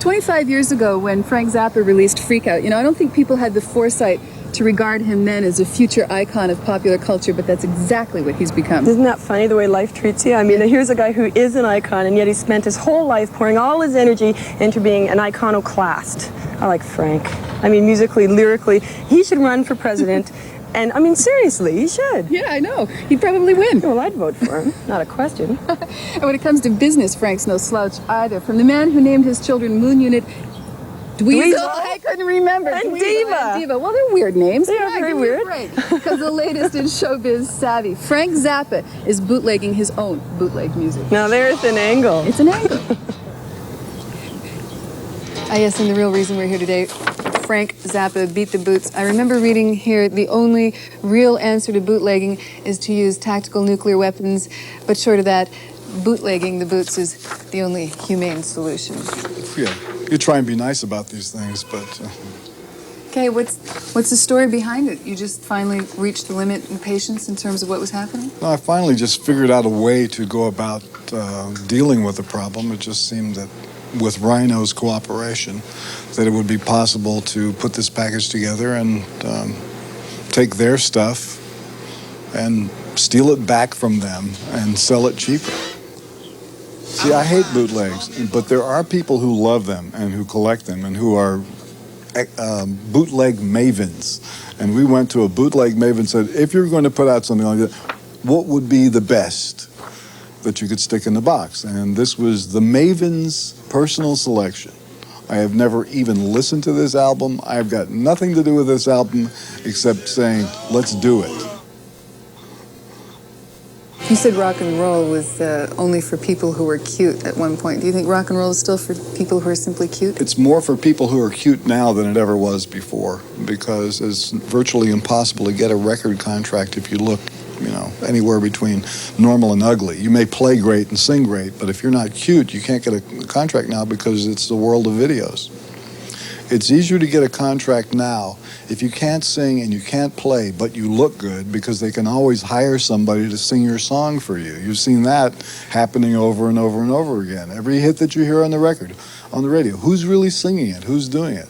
25 years ago when Frank Zappa released Freak Out, I don't think people had the foresight to regard him then as a future icon of popular culture, but that's exactly what he's become. Isn't that funny, the way life treats you? I mean, here's a guy who is an icon, and yet he spent his whole life pouring all his energy into being an iconoclast. I like Frank. I mean, musically, lyrically, he should run for president. And, I mean, seriously, he should. Yeah, I know. He'd probably win. Well, I'd vote for him. Not a question. And when it comes to business, Frank's no slouch either. From the man who named his children Moon Unit, Dweezil, I couldn't remember. And Dweezil Diva. And Diva. Well, they're weird names. They are very weird. Because the latest in showbiz savvy, Frank Zappa is bootlegging his own bootleg music. Now, there's an angle. It's an angle. Yes, and the real reason we're here today, Frank Zappa beat the boots. I remember reading here the only real answer to bootlegging is to use tactical nuclear weapons, but short of that, bootlegging the boots is the only humane solution. Yeah, you try and be nice about these things, but... Okay, what's the story behind it? You just finally reached the limit in patience in terms of what was happening? No, I finally just figured out a way to go about dealing with the problem. It just seemed that with Rhino's cooperation, that it would be possible to put this package together and take their stuff and steal it back from them and sell it cheaper. See, I hate bootlegs, but there are people who love them and who collect them and who are bootleg mavens. And we went to a bootleg maven and said, if you're going to put out something like that, what would be the best that you could stick in the box? And this was the Maven's personal selection. I have never even listened to this album. I've got nothing to do with this album except saying, let's do it. You said rock and roll was only for people who were cute at one point. Do you think rock and roll is still for people who are simply cute? It's more for people who are cute now than it ever was before, because it's virtually impossible to get a record contract if you look anywhere between normal and ugly. You may play great and sing great, but if you're not cute, you can't get a contract now because it's the world of videos. It's easier to get a contract now if you can't sing and you can't play, but you look good, because they can always hire somebody to sing your song for you. You've seen that happening over and over and over again. Every hit that you hear on the record, on the radio, who's really singing it? Who's doing it?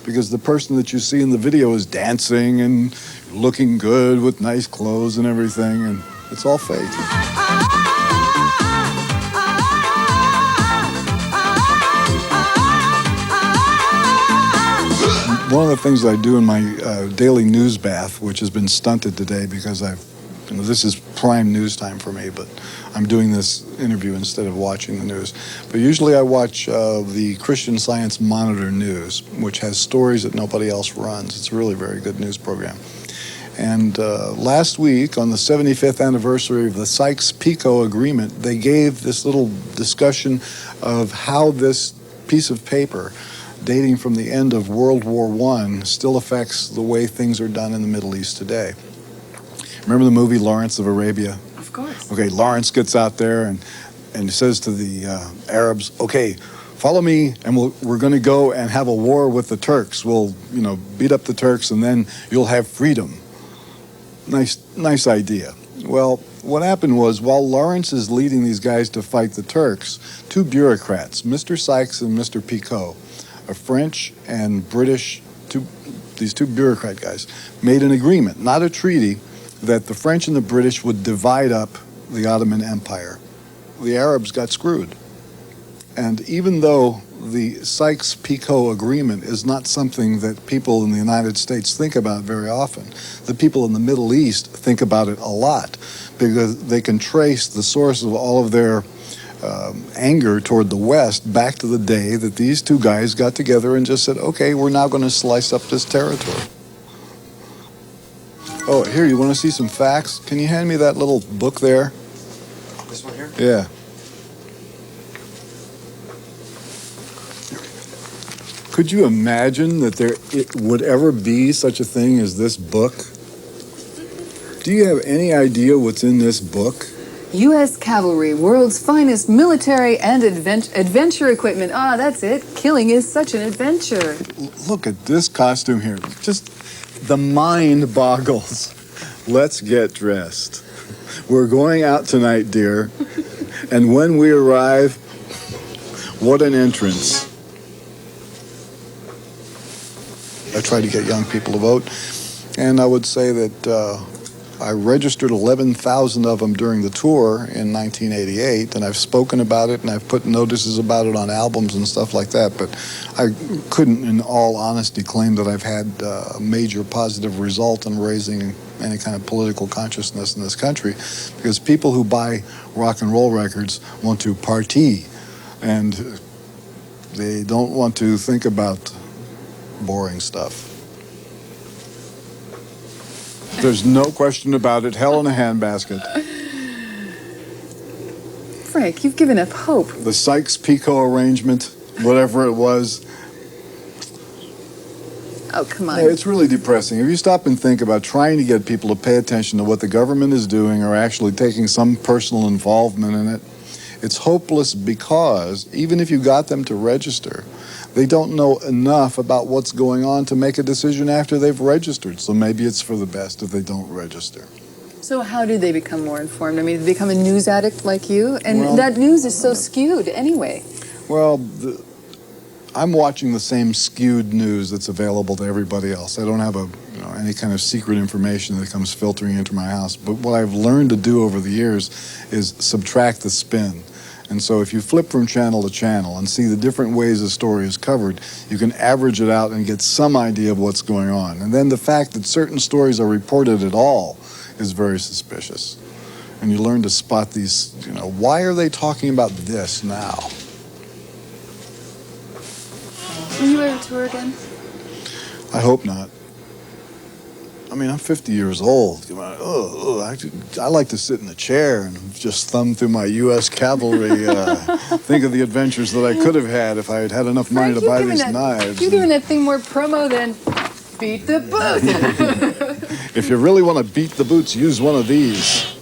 Because the person that you see in the video is dancing and looking good with nice clothes and everything, and it's all fake. One of the things that I do in my daily news bath, which has been stunted today because this is prime news time for me, but I'm doing this interview instead of watching the news. But usually I watch the Christian Science Monitor News, which has stories that nobody else runs. It's a really very good news program. And last week, on the 75th anniversary of the Sykes-Picot Agreement, they gave this little discussion of how this piece of paper, dating from the end of World War I, still affects the way things are done in the Middle East today. Remember the movie Lawrence of Arabia? Of course. Okay, Lawrence gets out there and he says to the Arabs, okay, follow me, and we're going to go and have a war with the Turks. We'll, beat up the Turks, and then you'll have freedom. Nice idea. Well, what happened was, while Lawrence is leading these guys to fight the Turks, two bureaucrats, Mr. Sykes and Mr. Picot, a French and British, these two bureaucrat guys, made an agreement, not a treaty, that the French and the British would divide up the Ottoman Empire. The Arabs got screwed. And even though the Sykes-Picot Agreement is not something that people in the United States think about very often, the people in the Middle East think about it a lot, because they can trace the source of all of their anger toward the West back to the day that these two guys got together and just said, okay, we're now going to slice up this territory. Oh, here, you want to see some facts? Can you hand me that little book there? This one here? Yeah. Could you imagine that it would ever be such a thing as this book? Do you have any idea what's in this book? U.S. Cavalry, world's finest military and adventure equipment. Ah, that's it. Killing is such an adventure. Look at this costume here. Just the mind boggles. Let's get dressed. We're going out tonight, dear. And when we arrive, what an entrance. I try to get young people to vote. And I would say that I registered 11,000 of them during the tour in 1988, and I've spoken about it, and I've put notices about it on albums and stuff like that, but I couldn't, in all honesty, claim that I've had a major positive result in raising any kind of political consciousness in this country, because people who buy rock and roll records want to party, and they don't want to think about boring stuff. There's no question about it. Hell in a handbasket. Frank, you've given up hope. The Sykes-Picot arrangement, whatever it was. Oh, come on. It's really depressing. If you stop and think about trying to get people to pay attention to what the government is doing or actually taking some personal involvement in it, it's hopeless because even if you got them to register, they don't know enough about what's going on to make a decision after they've registered. So maybe it's for the best if they don't register. So how do they become more informed? I mean, they become a news addict like you? And Well, that news is so skewed anyway. Well, I'm watching the same skewed news that's available to everybody else. I don't have any kind of secret information that comes filtering into my house. But what I've learned to do over the years is subtract the spin. And so if you flip from channel to channel and see the different ways a story is covered, you can average it out and get some idea of what's going on. And then the fact that certain stories are reported at all is very suspicious. And you learn to spot these, why are they talking about this now? Will you ever tour again? I hope not. I mean, I'm 50 years old. I like to sit in a chair and just thumb through my U.S. cavalry, think of the adventures that I could have had if I had had enough money to buy these knives. You've given that thing more promo than beat the boots. If you really want to beat the boots, use one of these.